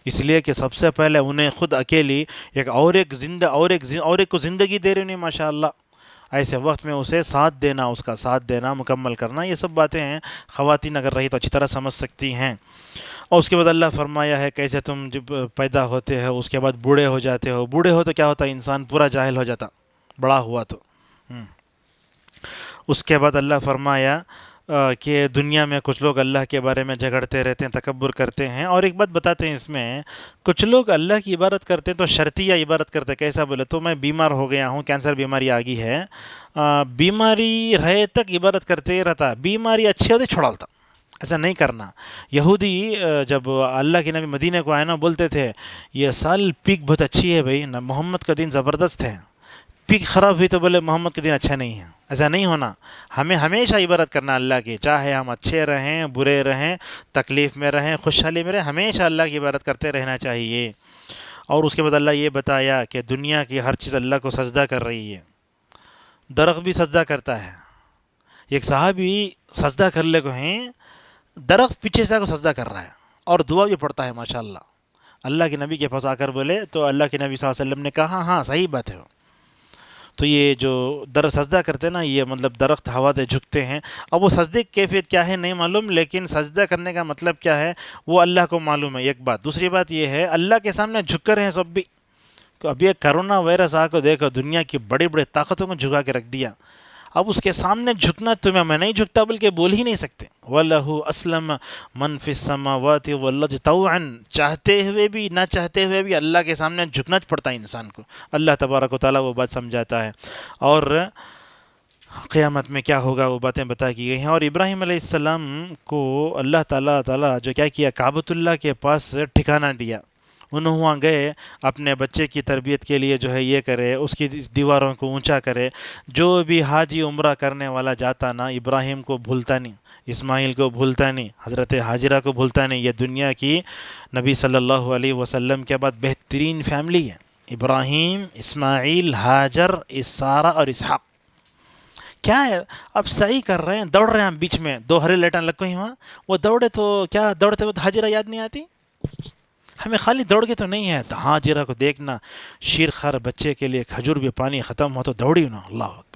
اس لیے کہ سب سے پہلے انہیں خود اکیلی ایک کو زندگی دے رہی انہیں ماشاءاللہ، ایسے وقت میں اسے ساتھ دینا، اس کا ساتھ دینا، مکمل کرنا، یہ سب باتیں ہیں خواتین اگر رہی تو اچھی طرح سمجھ سکتی ہیں۔ اور اس کے بعد اللہ فرمایا ہے کیسے تم جب پیدا ہوتے ہو اس کے بعد بوڑھے ہو جاتے ہو۔ بوڑھے ہو تو کیا ہوتا ہے؟ انسان پورا جاہل ہو جاتا بڑا ہوا تو۔ اس کے بعد اللہ فرمایا کہ دنیا میں کچھ لوگ اللہ کے بارے میں جھگڑتے رہتے ہیں، تکبر کرتے ہیں۔ اور ایک بات بتاتے ہیں اس میں، کچھ لوگ اللہ کی عبادت کرتے ہیں تو شرطیہ عبادت کرتے ہیں۔ کیسا بولے تو میں بیمار ہو گیا ہوں، کینسر بیماری آ گئی ہے، بیماری رہے تک عبادت کرتے ہی رہتا، بیماری اچھی ہوتی چھوڑا لیتا۔ ایسا نہیں کرنا۔ یہودی جب اللہ کے نبی مدینہ کو آئے نا، بولتے تھے یہ سال پیک بہت اچھی ہے بھائی، محمد کا دین زبردست ہے، پیک خراب ہوئی تو بولے محمد کے دین اچھا نہیں ہے۔ ایسا نہیں ہونا، ہمیں ہمیشہ عبادت کرنا اللہ کی، چاہے ہم اچھے رہیں، برے رہیں، تکلیف میں رہیں، خوشحالی میں رہیں، ہمیشہ اللہ کی عبادت کرتے رہنا چاہیے۔ اور اس کے بعد اللہ یہ بتایا کہ دنیا کی ہر چیز اللہ کو سجدہ کر رہی ہے، درخت بھی سجدہ کرتا ہے۔ ایک صحابی سجدہ کر لے کو ہیں، درخت پیچھے سے آ کو سجدہ کر رہا ہے اور دعا بھی پڑھتا ہے ماشاءاللہ۔ اللہ کے نبی کے پاس آ کر بولے تو اللہ کے نبی صلی اللہ علیہ وسلم نے کہا ہاں صحیح بات ہے۔ تو یہ جو سجدہ کرتے ہیں نا، یہ مطلب درخت ہوا سے جھکتے ہیں۔ اب وہ سجدے کی کیفیت کیا ہے نہیں معلوم، لیکن سجدہ کرنے کا مطلب کیا ہے وہ اللہ کو معلوم ہے، ایک بات۔ دوسری بات یہ ہے اللہ کے سامنے جھک کر ہیں سب بھی۔ تو اب یہ کرونا وائرس آ کو دیکھو، دنیا کی بڑی بڑی طاقتوں کو جھکا کے رکھ دیا، اب اس کے سامنے جھکنا تمہیں میں نہیں جھکتا بلکہ بول ہی نہیں سکتے۔ وَلَهُ أَسْلَمَ مَنْ فِي السَّمَاوَاتِ وَالْأَرْضِ طَوْعًا، چاہتے ہوئے بھی نہ چاہتے ہوئے بھی اللہ کے سامنے جھکنا پڑتا ہے انسان کو۔ اللہ تبارک و تعالیٰ وہ بات سمجھاتا ہے، اور قیامت میں کیا ہوگا وہ باتیں بتا کی گئی ہیں۔ اور ابراہیم علیہ السلام کو اللہ تعالیٰ جو کیا کیا، کعبۃ اللہ کے پاس ٹھکانہ دیا، انہوں وہاں گئے اپنے بچے کی تربیت کے لیے جو ہے یہ کرے، اس کی دیواروں کو اونچا کرے۔ جو بھی حاجی عمرہ کرنے والا جاتا نا، ابراہیم کو بھولتا نہیں، اسماعیل کو بھولتا نہیں، حضرت حاجرہ کو بھولتا نہیں۔ یہ دنیا کی نبی صلی اللہ علیہ وسلم کے بعد بہترین فیملی ہے، ابراہیم، اسماعیل، حاجر، سارہ اور اسحاق۔ کیا ہے اب سعی کر رہے ہیں، دوڑ رہے ہیں ہم بیچ میں، 2 ہرے لیٹن لگ گئی وہاں، وہ دوڑے تو کیا دوڑتے وقت حاجرہ یاد نہیں آتی؟ ہمیں خالی دوڑ کے تو نہیں ہے، حاجرہ کو دیکھنا، شیر خر بچے کے لیے کھجور بھی پانی ختم ہو تو دوڑی نا، اللہ اکبر۔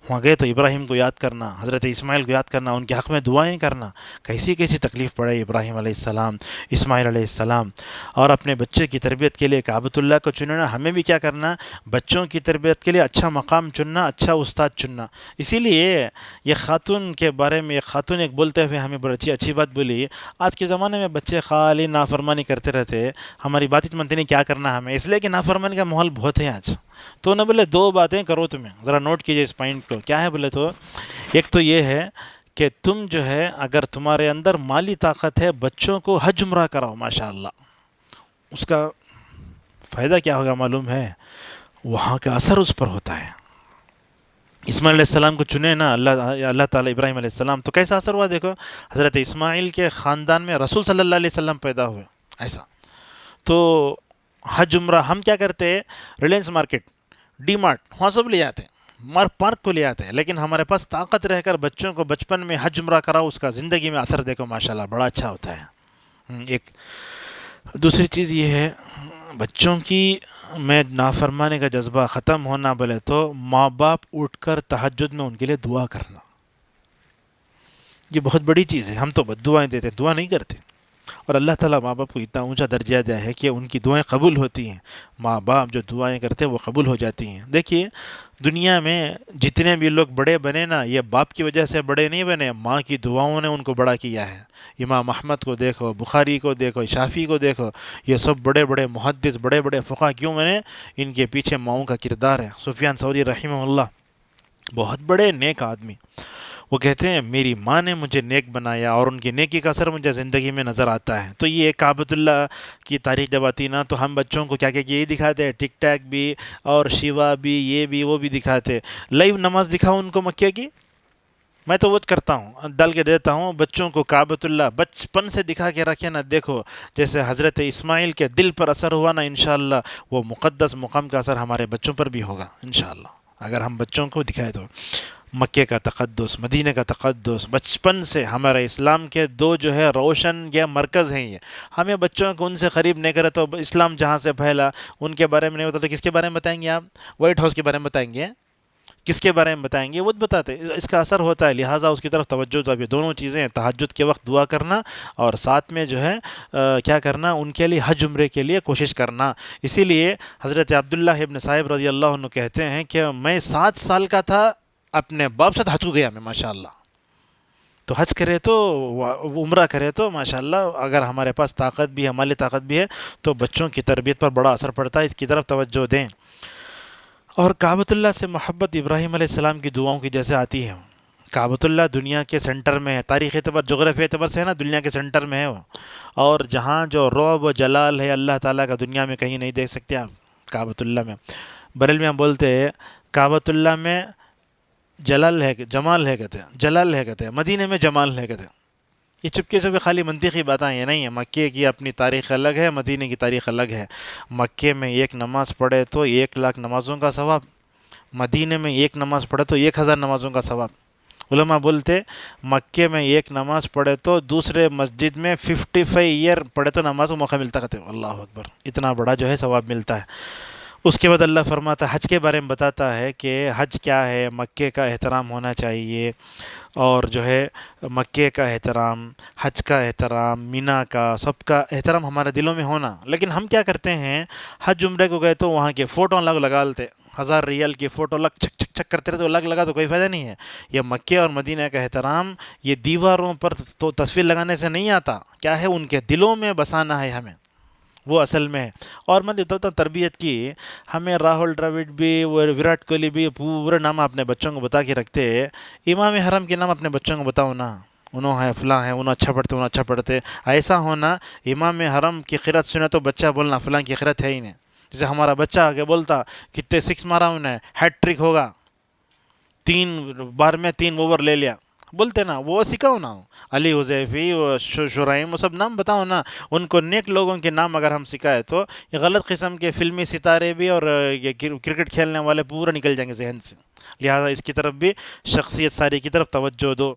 وہاں گئے تو ابراہیم کو یاد کرنا، حضرت اسماعیل کو یاد کرنا، ان کے حق میں دعائیں کرنا، کیسی کیسی تکلیف پڑے ابراہیم علیہ السلام، اسماعیل علیہ السلام۔ اور اپنے بچے کی تربیت کے لیے کعبۃ اللہ کو چننا، ہمیں بھی کیا کرنا، بچوں کی تربیت کے لیے اچھا مقام چننا، اچھا استاد چننا۔ اسی لیے یہ خاتون کے بارے میں، ایک خاتون ایک بولتے ہوئے ہمیں بڑی اچھی بات بولی، آج کے زمانے میں بچے خالی نافرمانی کرتے رہتے، ہماری بات مانتے نہیں، کیا کرنا ہمیں، اس لیے کہ نافرمانی کا ماحول بہت ہے آج۔ تو نہ بولے 2 باتیں کرو، تمہیں ذرا نوٹ کیجئے اس پوائنٹ کو، کیا ہے بولے تو ایک تو یہ ہے کہ تم جو ہے اگر تمہارے اندر مالی طاقت ہے، بچوں کو حج عمرہ کراؤ ماشاءاللہ، اس کا فائدہ کیا ہوگا معلوم ہے؟ وہاں کا اثر اس پر ہوتا ہے. اسماعیل علیہ السلام کو چنے نا اللہ تعالیٰ ابراہیم علیہ السلام، تو کیسا اثر ہوا دیکھو. حضرت اسماعیل کے خاندان میں رسول صلی اللہ علیہ وسلم پیدا ہوئے. ایسا تو حج عمرہ ہم کیا کرتے ہیں، ریلائنس مارکیٹ، ڈی مارٹ، وہاں سب لے آتے ہیں، پارک کو لے آتے ہیں، لیکن ہمارے پاس طاقت رہ کر بچوں کو بچپن میں حج عمرہ کراؤ، اس کا زندگی میں اثر دیکھو ماشاءاللہ بڑا اچھا ہوتا ہے. ایک دوسری چیز یہ ہے، بچوں کی میں نافرمانے کا جذبہ ختم ہونا بولے تو ماں باپ اٹھ کر تہجد میں ان کے لیے دعا کرنا، یہ بہت بڑی چیز ہے. ہم تو بد دعائیں دیتے ہیں، دعا نہیں کرتے. اور اللہ تعالیٰ ماں باپ کو اتنا اونچا درجہ دیا ہے کہ ان کی دعائیں قبول ہوتی ہیں. ماں باپ جو دعائیں کرتے ہیں وہ قبول ہو جاتی ہیں. دیکھیے دنیا میں جتنے بھی لوگ بڑے بنے نا، یہ باپ کی وجہ سے بڑے نہیں بنے، ماں کی دعاؤں نے ان کو بڑا کیا ہے. امام احمد کو دیکھو، بخاری کو دیکھو، شافعی کو دیکھو، یہ سب بڑے بڑے محدث، بڑے بڑے فقہ کیوں بنے؟ ان کے پیچھے ماؤں کا کردار ہے. سفیان ثوری رحمہ اللہ بہت بڑے نیک آدمی، وہ کہتے ہیں میری ماں نے مجھے نیک بنایا اور ان کی نیکی کا اثر مجھے زندگی میں نظر آتا ہے. تو یہ کعبۃ اللہ کی تاریخ جب آتی نا تو ہم بچوں کو کیا یہی دکھاتے ہیں، ٹک ٹاک بھی اور شیوا بھی، یہ بھی وہ بھی دکھاتے. لائیو نماز دکھاؤ ان کو مکے کی، میں تو وہ کرتا ہوں، ڈال کے دیتا ہوں بچوں کو کعبۃ اللہ بچپن سے دکھا کے رکھے نا. دیکھو جیسے حضرت اسماعیل کے دل پر اثر ہوا نا، انشاءاللہ وہ مقدس مقام کا اثر ہمارے بچوں پر بھی ہوگا انشاءاللہ، اگر ہم بچوں کو دکھائے تو. مکے کا تقدس، مدینہ کا تقدس، بچپن سے ہمارے اسلام کے دو جو ہے روشن یا مرکز ہیں. یہ ہمیں بچوں کو ان سے قریب نہیں کرے تو اسلام جہاں سے پھیلا ان کے بارے میں نہیں بتاتے. کس کے بارے میں بتائیں گے آپ؟ وائٹ ہاؤس کے بارے میں بتائیں گے، کس کے بارے میں بتائیں گے؟ وہ بتاتے. اس کا اثر ہوتا ہے، لہٰذا اس کی طرف توجہ. تو اب یہ دونوں چیزیں، تہجد کے وقت دعا کرنا اور ساتھ میں جو ہے کیا کرنا، ان کے لیے حج عمرے کے لیے کوشش کرنا. اسی لیے حضرت عبداللہ ابن صائب رضی اللہ عنہ کہتے ہیں کہ میں 7 سال کا تھا، اپنے باپ سے حج کو گیا میں ماشاءاللہ. تو حج کرے تو عمرہ کرے تو ماشاءاللہ اگر ہمارے پاس طاقت بھی ہے، مالی طاقت بھی ہے، تو بچوں کی تربیت پر بڑا اثر پڑتا ہے. اس کی طرف توجہ دیں. اور کعبۃ اللہ سے محبت ابراہیم علیہ السلام کی دعاؤں کی جیسے آتی ہے. کعبۃ اللہ دنیا کے سنٹر میں ہے، تاریخی اعتبار، جغرافی اعتبار سے ہے نا، دنیا کے سنٹر میں ہے وہ. اور جہاں جو رعب و جلال ہے اللہ تعالیٰ کا دنیا میں کہیں نہیں دیکھ سکتے آپ کعبۃ اللہ میں. بریل میں ہم بولتے ہیں کعبۃ اللہ میں جلال ہے، جمال ہے کہتے ہیں، جلال ہے کہتے ہیں، مدینے میں جمال ہے کہتے ہیں. یہ چپکے سے بھی خالی منطقی باتیں یہ نہیں ہیں. مکے کی اپنی تاریخ الگ ہے، مدینے کی تاریخ الگ ہے. مکے میں 1 نماز پڑھے تو 1,00,000 نمازوں کا ثواب، مدینے میں 1 نماز پڑھے تو 1,000 نمازوں کا ثواب. علماء بولتے مکے میں 1 نماز پڑھے تو دوسرے مسجد میں 55 ایئر پڑھے تو نماز کو موقع ملتا کہتے ہیں. اللہ اکبر، اتنا بڑا جو ہے ثواب ملتا ہے. اس کے بعد اللہ فرماتا ہے، حج کے بارے میں بتاتا ہے کہ حج کیا ہے، مکے کا احترام ہونا چاہیے. اور جو ہے مکے کا احترام، حج کا احترام، مینا کا، سب کا احترام ہمارے دلوں میں ہونا. لیکن ہم کیا کرتے ہیں، حج عمرے کو گئے تو وہاں کے فوٹو لگا لیتے، 1000 ریال کی فوٹو چھک چھک چھک کرتے رہتے، لگا تو کوئی فائدہ نہیں ہے. یہ مکے اور مدینہ کا احترام یہ دیواروں پر تو تصویر لگانے سے نہیں آتا، کیا ہے ان کے دلوں میں بسانا ہے ہمیں، وہ اصل میں ہے. اور میں دیتا ہوں تربیت کی، ہمیں راہل ڈراوڈ بھی، وراٹ کوہلی بھی پورے نام اپنے بچوں کو بتا کے رکھتے. امام حرم کے نام اپنے بچوں کو بتاؤ نا، انہوں ہے فلاں ہیں، انہوں اچھا پڑھتے، انہوں اچھا پڑھتے. ایسا ہونا امام حرم کی قرات سنے تو بچہ بولنا فلاں کی قرات ہے ہی نہیں. جیسے ہمارا بچہ آگے بولتا کتنے 6 مارا انہیں، ہیٹ ٹرک ہوگا، 3 بار میں 3 اوور لے لیا، بولتے نا، وہ سکھاؤ نا. علی حذیفی و شرائم وہ سب نام بتاؤ نا. ان کو نیک لوگوں کے نام اگر ہم سکھائے تو یہ غلط قسم کے فلمی ستارے بھی اور یہ کرکٹ کھیلنے والے پورا نکل جائیں گے ذہن سے. لہٰذا اس کی طرف بھی شخصیت ساری کی طرف توجہ دو.